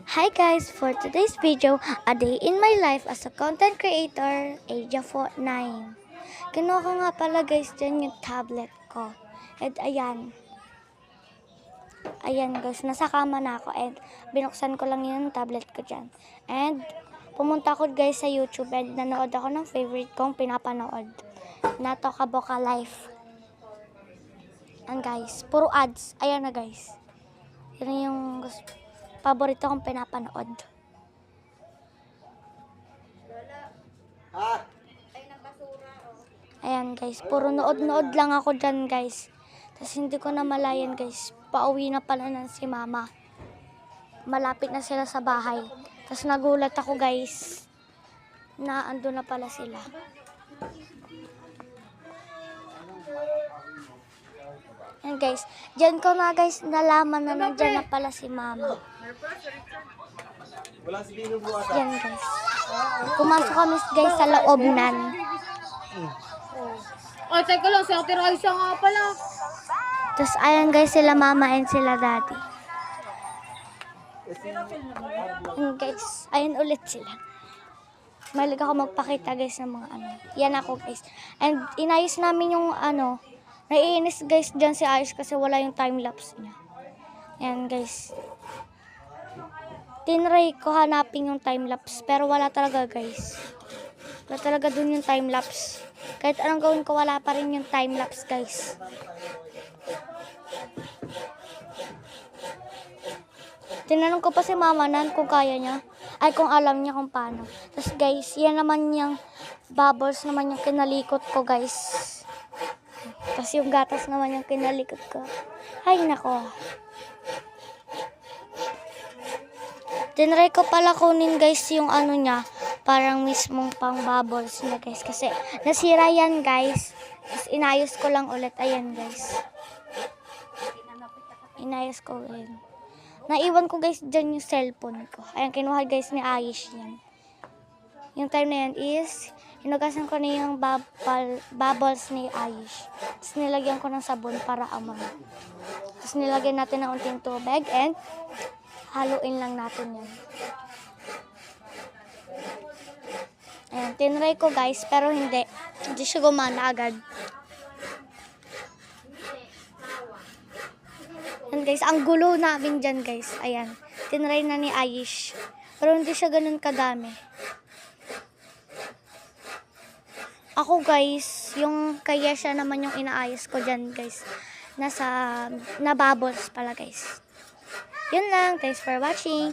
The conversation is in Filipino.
Hi guys, for today's video, a day in my life as a content creator, age of 9. Kinuha ko nga pala guys dyan yung tablet ko. And ayan guys, nasa kama na ako and binuksan ko lang yung tablet ko dyan. And pumunta ako guys sa YouTube and nanood ako ng favorite kong pinapanood. Nato Kaboka Life. And guys, puro ads. Ayan na guys. Yan yung paborito kong pinapanood. Ayan guys, puro nood-nood lang ako dyan guys. Tapos hindi ko na malayan guys, pauwi na pala na si mama. Malapit na sila sa bahay. Tapos nagulat ako guys, na ando na pala sila. Ayan guys, dyan ko na guys nalaman na nandyan na pala si mama. Yan guys. Pumasok kami guys sa loobnan. Ay, teka lang, si Ate Raisa nga pala. Tapos ayan guys sila mama and sila daddy. Ayan guys, ayan ulit sila. Mahilig ako magpakita guys ng mga ano. Yan ako guys. And inayos namin yung ano. Naiinis guys dyan si Ayos kasi wala yung time-lapse niya. Ayan guys. Tinry ko hanapin yung time-lapse pero wala talaga guys. Wala talaga dun yung time-lapse. Kahit anong gawin ko wala pa rin yung time-lapse guys. Tinanong ko pa si mama nan kung kaya niya. Ay kung alam niya kung paano. Tapos guys, yan naman yung bubbles naman yung kinalikot ko guys. Tapos yung gatas naman yung kinalikot ko. Ay nako. Tinry ko pala kunin guys yung ano niya. Parang mismong pang bubbles niya guys. Kasi nasira yan guys. Tapos inayos ko lang ulit. Ayan guys. Inayos ko ulit. Naiwan ko guys dyan yung cellphone ko. Ayan kinuha guys ni Aish yan. Yung time na yan is hinugasan ko na yung bubbles ni Aish. Tapos nilagyan ko ng sabon para amoy. Tapos nilagyan natin ng unting tubig and haluin lang natin yan. Ayan, tinry ko guys pero hindi siya gumana agad. Ayan guys, ang gulo namin dyan guys. Ayan, tinry na ni Aish. Pero hindi siya ganun kadami. Ako guys, yung kaya siya naman yung inaayos ko dyan guys. Na bubbles pala guys. Yun lang. Thanks for watching.